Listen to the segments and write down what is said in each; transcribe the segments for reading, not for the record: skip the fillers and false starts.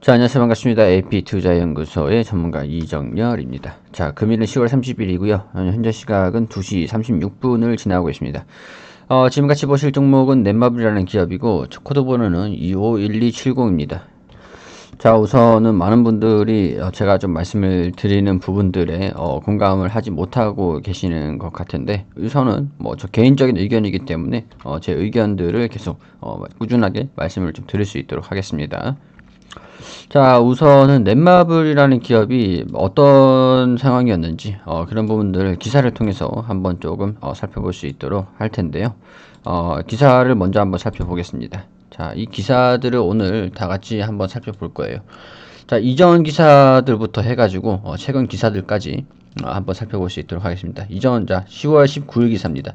자, 안녕하세요. 반갑습니다. AP투자연구소의 전문가 이정열입니다. 자, 금일은 10월 30일이고요. 현재 시각은 2시 36분을 지나고 있습니다. 지금 같이 보실 종목은 넷마블이라는 기업이고, 코드 번호는 251270입니다. 자, 우선은 많은 분들이 제가 좀 말씀을 드리는 부분들에 공감을 하지 못하고 계시는 것 같은데, 우선은 뭐 저 개인적인 의견이기 때문에 제 의견들을 계속 꾸준하게 말씀을 좀 드릴 수 있도록 하겠습니다. 자, 우선은 넷마블이라는 기업이 어떤 상황이었는지 그런 부분들을 기사를 통해서 한번 조금 살펴볼 수 있도록 할 텐데요. 기사를 먼저 한번 살펴보겠습니다. 자, 이 기사들을 오늘 다 같이 한번 살펴볼 거예요. 자, 이전 기사들부터 해가지고 최근 기사들까지 한번 살펴볼 수 있도록 하겠습니다. 자 10월 19일 기사입니다.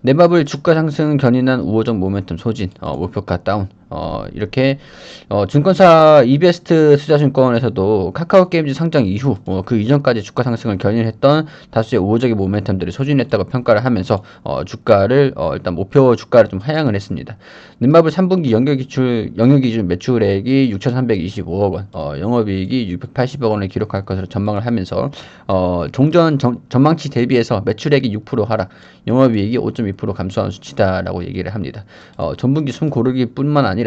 넷마블 주가 상승 견인한 우호적 모멘텀 소진, 목표가 다운. 이렇게 증권사 이베스트 투자증권에서도 카카오게임즈 상장 이후 그 이전까지 주가 상승을 견인했던 다수의 우호적인 모멘텀들이 소진했다고 평가를 하면서 주가를 일단 목표 주가를 좀 하향을 했습니다. 넷마블 3분기 영역기준 매출액이 6,325억 원, 영업이익이 680억 원을 기록할 것으로 전망을 하면서 종전 전망치 대비해서 매출액이 6% 하락, 영업이익이 5.2% 감소한 수치다라고 얘기를 합니다. 전분기 숨 고르기뿐만 아니라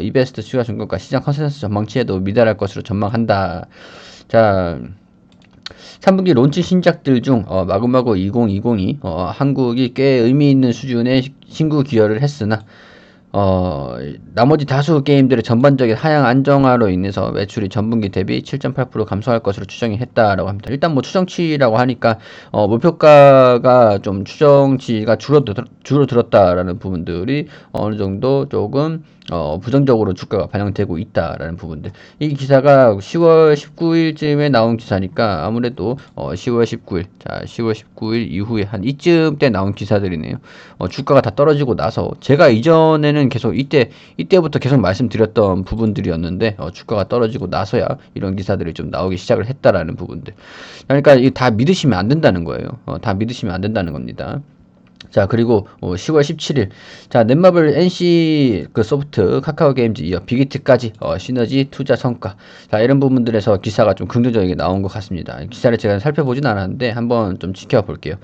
이베스트 투자증권과 시장 컨센서스 전망치에도 미달할 것으로 전망한다. 자, 3분기 론치 신작들 중 마구마구 2020이 한국이 꽤 의미 있는 수준의 신규 기여를 했으나 나머지 다수 게임들의 전반적인 하향 안정화로 인해서 매출이 전분기 대비 7.8% 감소할 것으로 추정이 했다라고 합니다. 일단 뭐 추정치라고 하니까 목표가가 좀 추정치가 줄어들었다라는 부분들이 어느 정도 조금 부정적으로 주가가 반영되고 있다라는 부분들. 이 기사가 10월 19일쯤에 나온 기사니까 아무래도 10월 19일, 자 10월 19일 이후에 한 이쯤 때 나온 기사들이네요. 주가가 다 떨어지고 나서 제가 이전에는 계속 이때부터 계속 말씀드렸던 부분들이었는데 주가가 떨어지고 나서야 이런 기사들이 좀 나오기 시작을 했다라는 부분들. 그러니까 이 다 믿으시면 안 된다는 거예요. 다 믿으시면 안 된다는 겁니다. 자, 그리고 10월 17일 자 넷마블 NC 그 소프트 카카오게임즈 이어 빅히트까지 시너지 투자 성과, 자 이런 부분들에서 기사가 좀 긍정적이게 나온 것 같습니다. 기사를 제가 살펴보진 않았는데 한번 좀 지켜볼게요.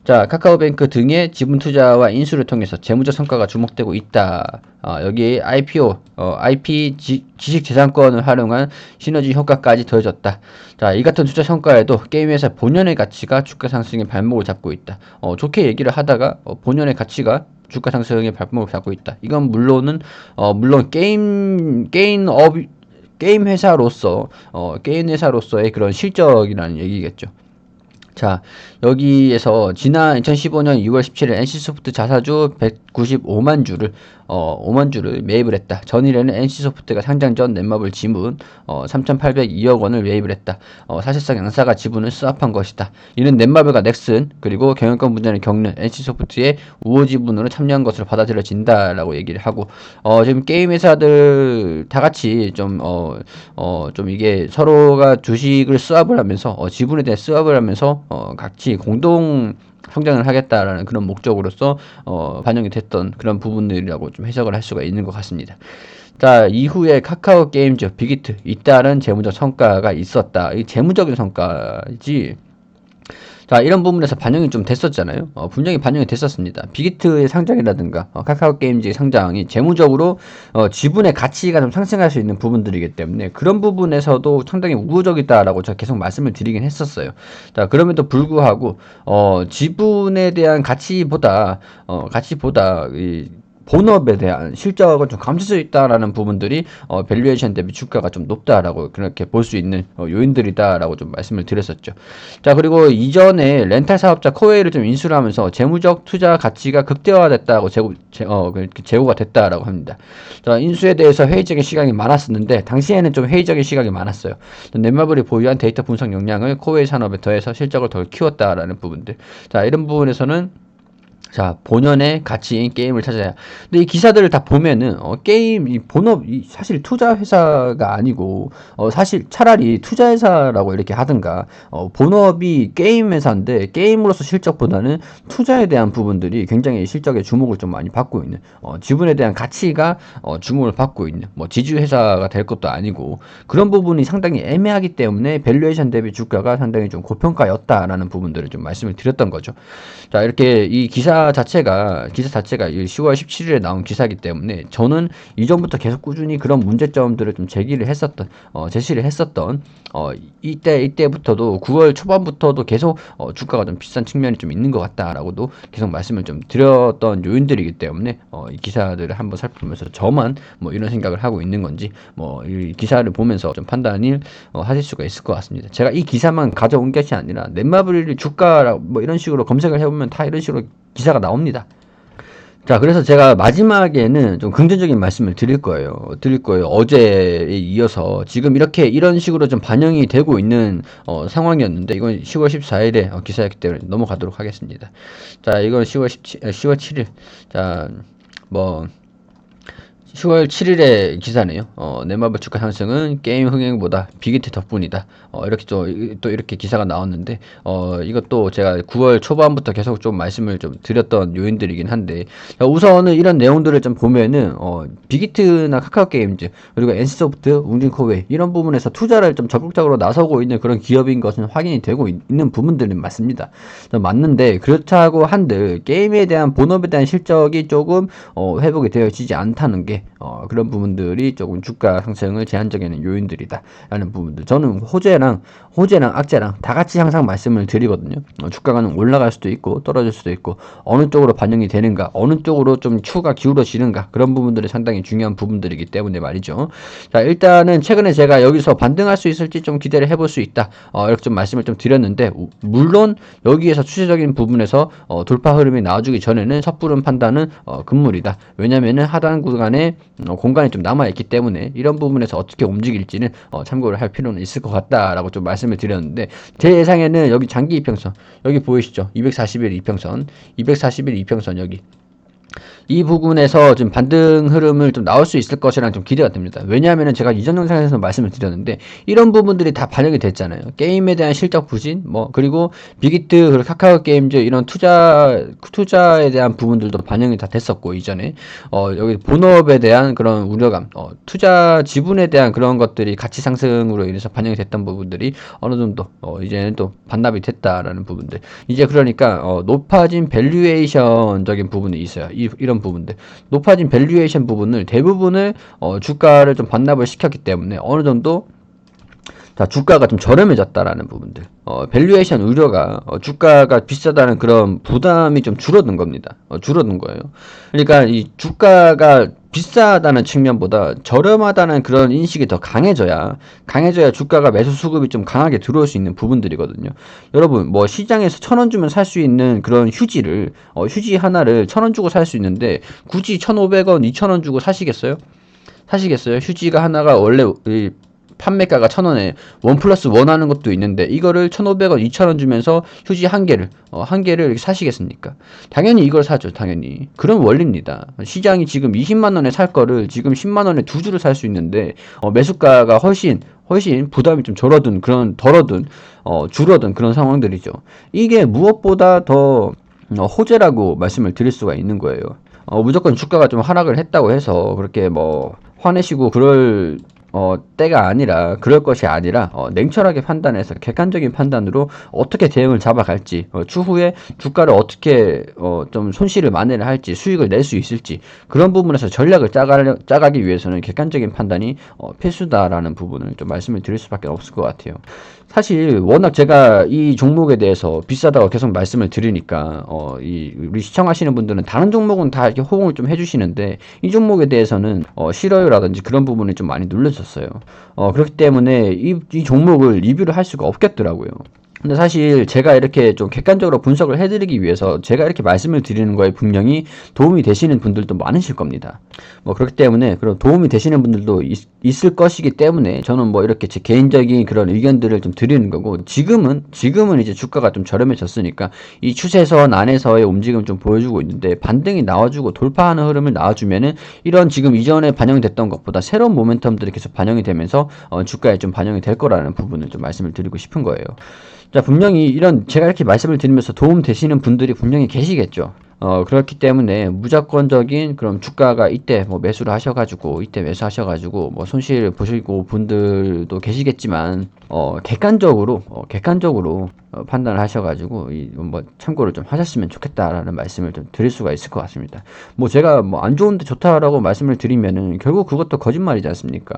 자, 카카오뱅크 등의 지분 투자와 인수를 통해서 재무적 성과가 주목되고 있다. 여기에 IPO, IP 지식재산권을 활용한 시너지 효과까지 더해졌다. 자, 이 같은 투자 성과에도 게임 회사 본연의 가치가 주가 상승의 발목을 잡고 있다. 좋게 얘기를 하다가 본연의 가치가 주가 상승의 발목을 잡고 있다. 이건 물론 게임 회사로서의 그런 실적이라는 얘기겠죠. 자, 여기에서 지난 2015년 2월 17일 NC소프트 자사주 195만 주를 5만 주를 매입을 했다. 전일에는 NC소프트가 상장 전 넷마블 지분 3,802억 원을 매입을 했다. 사실상 양사가 지분을 스왑한 것이다. 이는 넷마블과 넥슨 그리고 경영권 분쟁을 겪는 NC소프트의 우호 지분으로 참여한 것으로 받아들여진다라고 얘기를 하고 지금 게임 회사들 다 같이 좀 이게 서로가 주식을 스왑을 하면서 지분에 대해 스왑을 하면서 같이 공동 성장을 하겠다라는 그런 목적으로서 반영이 됐던 그런 부분들이라고 좀 해석을 할 수가 있는 것 같습니다. 자, 이후에 카카오 게임즈 빅히트 잇따른 재무적 성과가 있었다. 이 재무적인 성과지. 자, 이런 부분에서 반영이 좀 됐었잖아요. 분명히 반영이 됐었습니다. 빅히트의 상장이라든가 카카오 게임즈의 상장이 재무적으로 지분의 가치가 좀 상승할 수 있는 부분들이기 때문에 그런 부분에서도 상당히 우호적이다라고 제가 계속 말씀을 드리긴 했었어요. 자, 그럼에도 불구하고 지분에 대한 가치보다 이 본업에 대한 실적을 좀 감출 수 있다라는 부분들이 밸류에이션 대비 주가가 좀 높다라고 그렇게 볼 수 있는 요인들이다라고 좀 말씀을 드렸었죠. 자, 그리고 이전에 렌탈 사업자 코웨이를 좀 인수를 하면서 재무적 투자 가치가 극대화됐다고 제고가 됐다라고 합니다. 자, 인수에 대해서 회의적인 시각이 많았었는데 당시에는 좀 회의적인 시각이 많았어요. 넷마블이 보유한 데이터 분석 역량을 코웨이 산업에 더해서 실적을 더 키웠다라는 부분들. 자, 이런 부분에서는 자, 본연의 가치인 게임을 찾아야. 근데 이 기사들을 다 보면은, 게임, 이 본업이 사실 투자 회사가 아니고, 사실 차라리 투자 회사라고 이렇게 하든가, 본업이 게임 회사인데, 게임으로서 실적보다는 투자에 대한 부분들이 굉장히 실적에 주목을 좀 많이 받고 있는, 지분에 대한 가치가, 주목을 받고 있는, 뭐, 지주 회사가 될 것도 아니고, 그런 부분이 상당히 애매하기 때문에, 밸류에이션 대비 주가가 상당히 좀 고평가였다라는 부분들을 좀 말씀을 드렸던 거죠. 자, 이렇게 이 기사 자체가 10월 17일에 나온 기사이기 때문에 저는 이전부터 계속 꾸준히 그런 문제점들을 좀 제시를 했었던, 이때부터도 9월 초반부터도 계속, 주가가 좀 비싼 측면이 좀 있는 것 같다라고도 계속 말씀을 좀 드렸던 요인들이기 때문에, 이 기사들을 한번 살펴보면서 저만 뭐 이런 생각을 하고 있는 건지, 뭐 이 기사를 보면서 좀 판단을, 하실 수가 있을 것 같습니다. 제가 이 기사만 가져온 것이 아니라 넷마블 주가 뭐 이런 식으로 검색을 해보면 다 이런 식으로 기사가 나옵니다. 자, 그래서 제가 마지막에는 좀 긍정적인 말씀을 드릴 거예요. 어제에 이어서 지금 이렇게 이런 식으로 좀 반영이 되고 있는, 상황이었는데, 이건 10월 14일에 기사였기 때문에 넘어가도록 하겠습니다. 자, 이건 10월 7일. 자, 뭐, 10월 7일의 기사네요. 넷마블 주가 상승은 게임 흥행보다 빅히트 덕분이다. 이렇게 또 이렇게 기사가 나왔는데, 이것도 제가 9월 초반부터 계속 좀 말씀을 좀 드렸던 요인들이긴 한데, 우선은 이런 내용들을 좀 보면은, 빅히트나 카카오게임즈, 그리고 NC소프트, 웅진코웨이, 이런 부분에서 투자를 좀 적극적으로 나서고 있는 그런 기업인 것은 확인이 되고 있는 부분들은 맞습니다. 맞는데, 그렇다고 한들, 게임에 대한 본업에 대한 실적이 조금, 회복이 되어지지 않다는 게, 그런 부분들이 조금 주가 상승을 제한적인 요인들이다 라는 부분들, 저는 호재랑 악재랑 다 같이 항상 말씀을 드리거든요. 주가가 올라갈 수도 있고 떨어질 수도 있고, 어느 쪽으로 반영이 되는가, 어느 쪽으로 좀 추가 기울어지는가, 그런 부분들이 상당히 중요한 부분들이기 때문에 말이죠. 자, 일단은 최근에 제가 여기서 반등할 수 있을지 좀 기대를 해볼 수 있다, 이렇게 좀 말씀을 좀 드렸는데, 물론 여기에서 추세적인 부분에서, 돌파 흐름이 나와주기 전에는 섣부른 판단은, 금물이다. 왜냐면은 하단 구간에, 공간이 좀 남아있기 때문에 이런 부분에서 어떻게 움직일지는, 참고를 할 필요는 있을 것 같다라고 좀 말씀을 드렸는데, 제 예상에는 여기 장기 이평선, 여기 보이시죠? 240일 이평선, 240일 이평선, 여기 이 부분에서 좀 반등 흐름을 좀 나올 수 있을 것이라는 좀 기대가 됩니다. 왜냐하면 제가 이전 영상에서 말씀을 드렸는데, 이런 부분들이 다 반영이 됐잖아요. 게임에 대한 실적 부진, 뭐 그리고 빅히트, 그리고 카카오 게임즈, 이런 투자에 대한 부분들도 반영이 다 됐었고, 이전에 여기 본업에 대한 그런 우려감, 투자 지분에 대한 그런 것들이 가치 상승으로 인해서 반영이 됐던 부분들이 어느 정도, 이제는 또 반납이 됐다라는 부분들, 이제 그러니까, 높아진 밸류에이션적인 부분이 있어요. 이런 부분들, 높아진 밸류에이션 부분을 대부분을, 주가를 좀 반납을 시켰기 때문에 어느 정도, 자, 주가가 좀 저렴해졌다라는 부분들, 밸류에이션 우려가, 주가가 비싸다는 그런 부담이 좀 줄어든 겁니다. 줄어든 거예요. 그러니까 이 주가가 비싸다는 측면보다 저렴하다는 그런 인식이 더 강해져야 주가가 매수 수급이 좀 강하게 들어올 수 있는 부분들이거든요. 여러분, 뭐 시장에서 1,000원 주면 살 수 있는 그런 휴지를, 휴지 하나를 1,000원 주고 살 수 있는데, 굳이 1,500원, 2,000원 주고 사시겠어요? 휴지가 하나가 원래 판매가가 1,000원에 1+1 하는 것도 있는데, 이거를 1,500원, 2,000원 주면서 휴지 한 개를 이렇게 사시겠습니까? 당연히 이걸 사죠, 당연히. 그런 원리입니다. 시장이 지금 20만원에 살 거를 지금 10만원에 두 줄을 살 수 있는데, 매수가가 훨씬 부담이 좀 줄어든 그런 상황들이죠. 이게 무엇보다 더, 호재라고 말씀을 드릴 수가 있는 거예요. 무조건 주가가 좀 하락을 했다고 해서 그렇게 뭐 화내시고 그럴 것이 아니라, 냉철하게 판단해서 객관적인 판단으로 어떻게 대응을 잡아갈지, 추후에 주가를 어떻게, 좀 손실을 만회를 할지, 수익을 낼 수 있을지, 그런 부분에서 전략을 짜가기 위해서는 객관적인 판단이, 필수다라는 부분을 좀 말씀을 드릴 수밖에 없을 것 같아요. 사실 워낙 제가 이 종목에 대해서 비싸다고 계속 말씀을 드리니까, 우리 시청하시는 분들은 다른 종목은 다 이렇게 호응을 좀 해주시는데, 이 종목에 대해서는, 싫어요라든지 그런 부분이 좀 많이 눌러졌어요. 그렇기 때문에 이 종목을 리뷰를 할 수가 없겠더라고요. 근데 사실 제가 이렇게 좀 객관적으로 분석을 해드리기 위해서 제가 이렇게 말씀을 드리는 거에 분명히 도움이 되시는 분들도 많으실 겁니다. 뭐 그렇기 때문에 그런 도움이 되시는 분들도 있을 것이기 때문에 저는 뭐 이렇게 제 개인적인 그런 의견들을 좀 드리는 거고, 지금은 이제 주가가 좀 저렴해졌으니까 이 추세선 안에서의 움직임 좀 보여주고 있는데, 반등이 나와주고 돌파하는 흐름을 나와주면은 이런 지금 이전에 반영됐던 것보다 새로운 모멘텀들이 계속 반영이 되면서 주가에 좀 반영이 될 거라는 부분을 좀 말씀을 드리고 싶은 거예요. 자, 분명히 이런 제가 이렇게 말씀을 드리면서 도움 되시는 분들이 분명히 계시겠죠. 그렇기 때문에 무조건적인 그럼 주가가 이때 뭐 매수를 하셔가지고 이때 매수하셔가지고 뭐 손실 보시고 분들도 계시겠지만, 객관적으로 판단을 하셔가지고 뭐 참고를 좀 하셨으면 좋겠다라는 말씀을 좀 드릴 수가 있을 것 같습니다. 뭐 제가 뭐 안 좋은데 좋다라고 말씀을 드리면은 결국 그것도 거짓말이지 않습니까?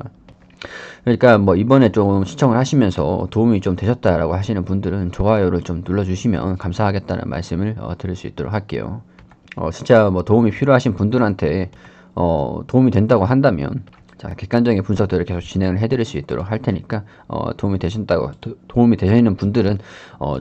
그러니까 뭐 이번에 좀 시청을 하시면서 도움이 좀 되셨다라고 하시는 분들은 좋아요를 좀 눌러주시면 감사하겠다는 말씀을 드릴 수 있도록 할게요. 진짜 뭐 도움이 필요하신 분들한테 도움이 된다고 한다면, 자, 객관적인 분석들을 계속 진행을 해드릴 수 있도록 할 테니까, 도움이 되시는 분들은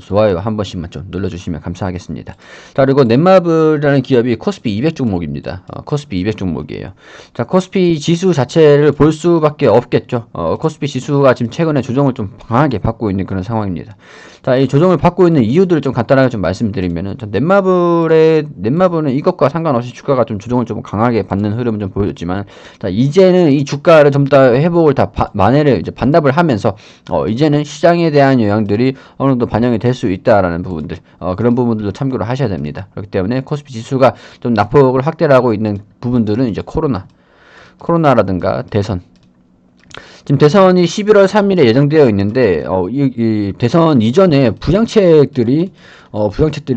좋아요 한 번씩만 좀 눌러주시면 감사하겠습니다. 자, 그리고 넷마블이라는 기업이 코스피 200 종목입니다. 코스피 200 종목이에요. 자, 코스피 지수 자체를 볼 수밖에 없겠죠. 코스피 지수가 지금 최근에 조정을 좀 강하게 받고 있는 그런 상황입니다. 자, 이 조정을 받고 있는 이유들을 좀 간단하게 좀 말씀드리면은, 넷마블은 이것과 상관없이 주가가 좀 조정을 좀 강하게 받는 흐름을 좀 보여줬지만, 자, 이제는 이 주가를 좀 더 회복을 만회를 이제 반납을 하면서, 이제는 시장에 대한 영향들이 어느 정도 반영이 될 수 있다라는 부분들, 그런 부분들도 참고를 하셔야 됩니다. 그렇기 때문에 코스피 지수가 좀 낙폭을 확대를 하고 있는 부분들은 이제 코로나라든가 대선, 지금 대선이 11월 3일에 예정되어 있는데, 이 대선 이전에 부양책들이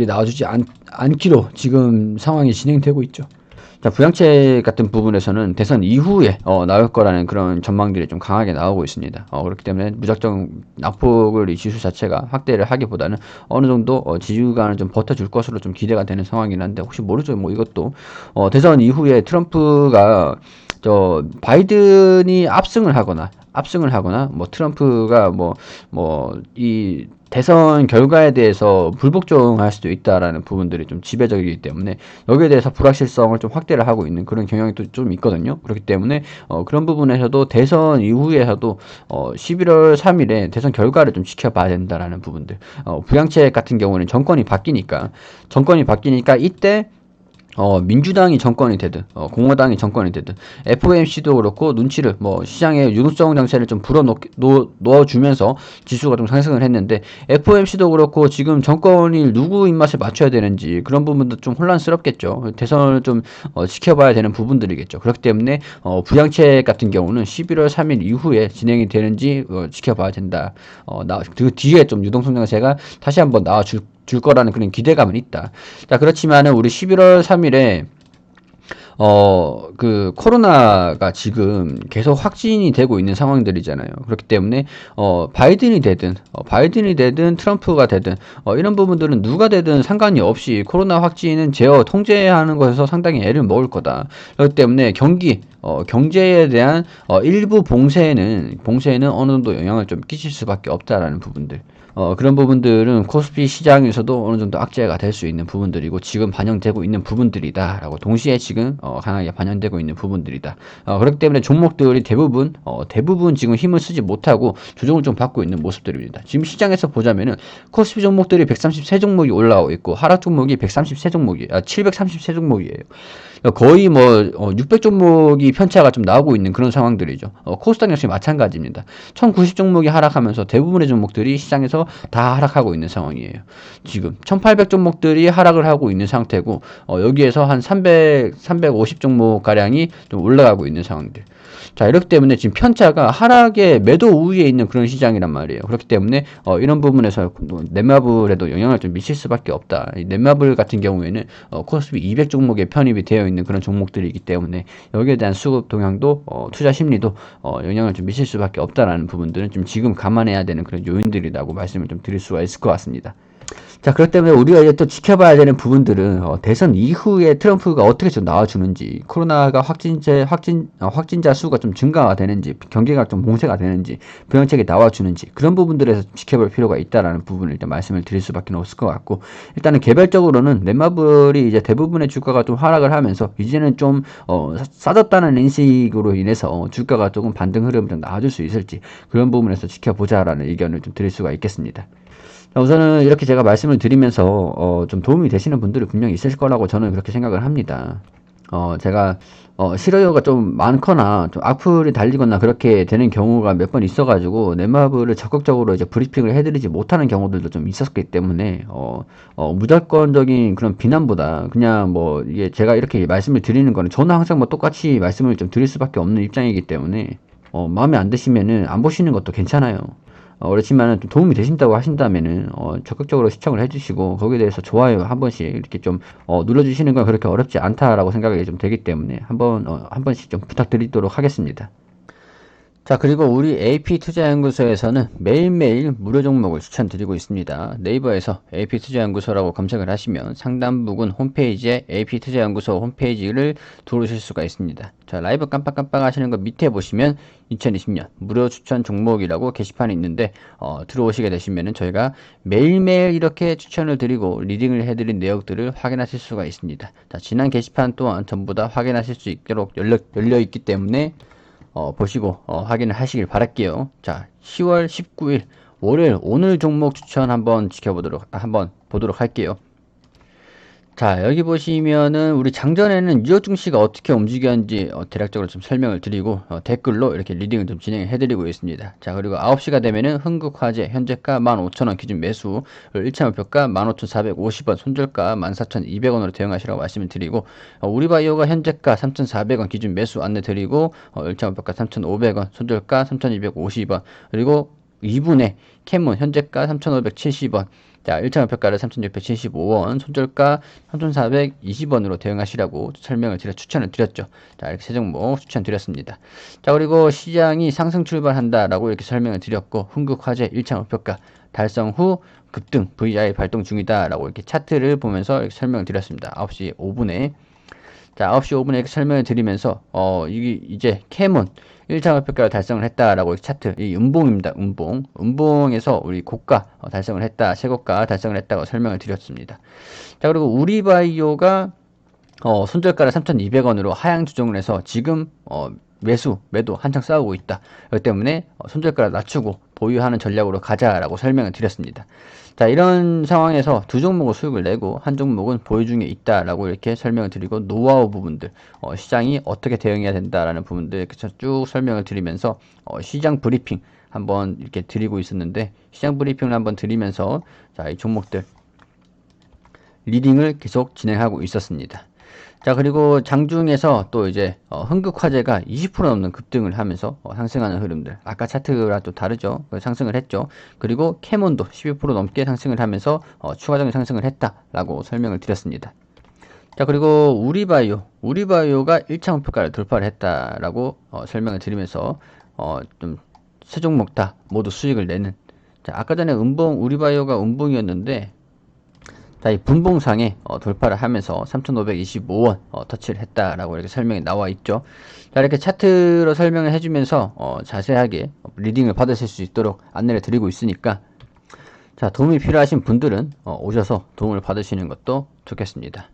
나와주지 않기로 지금 상황이 진행되고 있죠. 자, 부양책 같은 부분에서는 대선 이후에 나올 거라는 그런 전망들이 좀 강하게 나오고 있습니다. 그렇기 때문에 무작정 낙폭을 이 지수 자체가 확대를 하기보다는 어느 정도 지지구간을 좀 버텨줄 것으로 좀 기대가 되는 상황이긴 한데, 혹시 모르죠. 뭐 이것도 대선 이후에 트럼프가 바이든이 압승을 하거나 뭐 트럼프가 이 대선 결과에 대해서 불복종할 수도 있다라는 부분들이 좀 지배적이기 때문에, 여기에 대해서 불확실성을 좀 확대를 하고 있는 그런 경향이 또 좀 있거든요. 그렇기 때문에 그런 부분에서도 대선 이후에서도 11월 3일에 대선 결과를 좀 지켜봐야 된다라는 부분들, 부양책 같은 경우는 정권이 바뀌니까 이때 민주당이 정권이 되든 공화당이 정권이 되든 FOMC도 그렇고 눈치를 시장에 유동성 장세를 좀 넣어주면서 지수가 좀 상승을 했는데, FOMC도 그렇고 지금 정권이 누구 입맛에 맞춰야 되는지 그런 부분도 좀 혼란스럽겠죠. 대선을 좀 지켜봐야 되는 부분들이겠죠. 그렇기 때문에 부양책 같은 경우는 11월 3일 이후에 진행이 되는지 지켜봐야 된다. 그 뒤에 좀 유동성 장세가 다시 한번 나와줄 거라는 그런 기대감은 있다. 자, 그렇지만은 우리 11월 3일에 그 코로나가 지금 계속 확진이 되고 있는 상황들이잖아요. 그렇기 때문에 바이든이 되든 트럼프가 되든 이런 부분들은 누가 되든 상관이 없이 코로나 확진은 제어 통제하는 것에서 상당히 애를 먹을 거다. 그렇기 때문에 경제에 대한 일부 봉쇄에는 어느 정도 영향을 좀 끼칠 수밖에 없다라는 부분들. 그런 부분들은 코스피 시장에서도 어느 정도 악재가 될 수 있는 부분들이고, 지금 반영되고 있는 부분들이다라고, 동시에 지금 강하게 반영되고 있는 부분들이다. 그렇기 때문에 종목들이 대부분 지금 힘을 쓰지 못하고 조정을 좀 받고 있는 모습들입니다. 지금 시장에서 보자면은 코스피 종목들이 133종목이 올라오고 있고, 하락 종목이 733종목이에요. 거의 600종목이 편차가 좀 나오고 있는 그런 상황들이죠. 코스닥 역시 마찬가지입니다. 1090종목이 하락하면서 대부분의 종목들이 시장에서 다 하락하고 있는 상황이에요. 지금 1800종목들이 하락을 하고 있는 상태고, 여기에서 한 350종목 가량이 좀 올라가고 있는 상황들. 자, 이렇기 때문에 지금 편차가 하락의 매도 우위에 있는 그런 시장이란 말이에요. 그렇기 때문에 이런 부분에서 넷마블에도 영향을 좀 미칠 수밖에 없다. 이 넷마블 같은 경우에는 코스피 200 종목에 편입이 되어 있는 그런 종목들이기 때문에, 여기에 대한 수급 동향도 투자 심리도 영향을 좀 미칠 수밖에 없다라는 부분들은 좀 지금 감안해야 되는 그런 요인들이라고 말씀을 좀 드릴 수가 있을 것 같습니다. 자, 그렇기 때문에 우리가 이제 또 지켜봐야 되는 부분들은 대선 이후에 트럼프가 어떻게 좀 나와주는지, 코로나가 확진자 수가 좀 증가가 되는지, 경기가 좀 봉쇄가 되는지, 부양책이 나와주는지 그런 부분들에서 싸볼 필요가 있다라는 부분을 일단 말씀을 드릴 수밖에 없을 것 같고, 일단은 개별적으로는 넷마블이 이제 대부분의 주가가 좀 하락을 하면서 이제는 좀 싸졌다는 인식으로 인해서 주가가 조금 반등 흐름을 좀 나와줄 수 있을지 그런 부분에서 지켜보자라는 의견을 좀 드릴 수가 있겠습니다. 우선은 이렇게 제가 말씀을 드리면서 좀 도움이 되시는 분들이 분명히 있을 거라고 저는 그렇게 생각을 합니다. 제가 실효가 좀 많거나 좀 악플이 달리거나 그렇게 되는 경우가 몇 번 있어가지고 넷마블을 적극적으로 이제 브리핑을 해드리지 못하는 경우들도 좀 있었기 때문에 무조건적인 그런 비난보다 그냥 뭐 이게 제가 이렇게 말씀을 드리는 거는 저는 항상 뭐 똑같이 말씀을 좀 드릴 수밖에 없는 입장이기 때문에 마음에 안 드시면은 안 보시는 것도 괜찮아요. 그렇지만은 좀 도움이 되신다고 하신다면은 적극적으로 시청을 해주시고 거기에 대해서 좋아요 한 번씩 이렇게 좀 눌러주시는 건 그렇게 어렵지 않다라고 생각이 좀 되기 때문에 한 번씩 좀 부탁드리도록 하겠습니다. 자, 그리고 우리 AP투자연구소에서는 매일매일 무료 종목을 추천드리고 있습니다. 네이버에서 AP투자연구소라고 검색을 하시면 상단 부분 홈페이지에 AP투자연구소 홈페이지를 들어오실 수가 있습니다. 자, 라이브 깜빡깜빡 하시는 거 밑에 보시면 2020년 무료 추천 종목이라고 게시판이 있는데 들어오시게 되시면은 저희가 매일매일 이렇게 추천을 드리고 리딩을 해드린 내역들을 확인하실 수가 있습니다. 자, 지난 게시판 또한 전부 다 확인하실 수 있도록 열려 있기 때문에 보시고 확인을 하시길 바랄게요. 자, 10월 19일 월요일 오늘 종목 추천 한번 보도록 할게요. 자, 여기 보시면은 우리 장전에는 유효 증시가 어떻게 움직였는지 대략적으로 좀 설명을 드리고 댓글로 이렇게 리딩을 좀 진행을 해드리고 있습니다. 자, 그리고 9시가 되면은 흥국화재 현재가 15,000원 기준 매수, 1차 목표가 15,450원, 손절가 14,200원으로 대응하시라고 말씀을 드리고 우리바이오가 현재가 3,400원 기준 매수 안내 드리고 1차 목표가 3,500원, 손절가 3,250원, 그리고 2분의 캐문 현재가 3,570원, 자, 1차 목표가를 3,675원, 손절가 3,420원으로 대응하시라고 추천을 드렸죠. 자, 이렇게 세 종목 추천드렸습니다. 자, 그리고 시장이 상승 출발한다라고 이렇게 설명을 드렸고, 흥국화재 1차 목표가 달성 후 급등 VI 발동 중이다라고 이렇게 차트를 보면서 이렇게 설명을 드렸습니다. 9시 5분에. 자, 9시 5분에 이렇게 설명을 드리면서, 이게 이제 캐몬 1차 목표가를 달성을 했다라고 차트, 이 음봉입니다. 음봉에서 우리 고가 달성을 했다, 최고가 달성을 했다고 설명을 드렸습니다. 자, 그리고 우리바이오가 손절가를 3,200원으로 하향 조정을 해서 지금 매도 한창 싸우고 있다. 그렇기 때문에 손절가를 낮추고 보유하는 전략으로 가자라고 설명을 드렸습니다. 자, 이런 상황에서 두 종목은 수익을 내고 한 종목은 보유 중에 있다라고 이렇게 설명을 드리고 노하우 부분들, 시장이 어떻게 대응해야 된다라는 부분들 이렇게 쭉 설명을 드리면서 시장 브리핑 한번 이렇게 드리고 있었는데 시장 브리핑을 한번 드리면서 자, 이 종목들 리딩을 계속 진행하고 있었습니다. 자, 그리고 장중에서 또 이제 흥국화재가 20% 넘는 급등을 하면서 상승하는 흐름들, 아까 차트랑 또 다르죠. 상승을 했죠. 그리고 캐몬도 12% 넘게 상승을 하면서 추가적인 상승을 했다라고 설명을 드렸습니다. 자, 그리고 우리바이오가 1차 목표가를 돌파를 했다라고 설명을 드리면서 좀 세 종목 다 모두 수익을 내는, 자, 아까 전에 우리바이오가 음봉이었는데 자, 이 분봉상에 돌파를 하면서 3,525원 터치를 했다라고 이렇게 설명이 나와 있죠. 자, 이렇게 차트로 설명을 해주면서 자세하게 리딩을 받으실 수 있도록 안내를 드리고 있으니까 자, 도움이 필요하신 분들은 오셔서 도움을 받으시는 것도 좋겠습니다.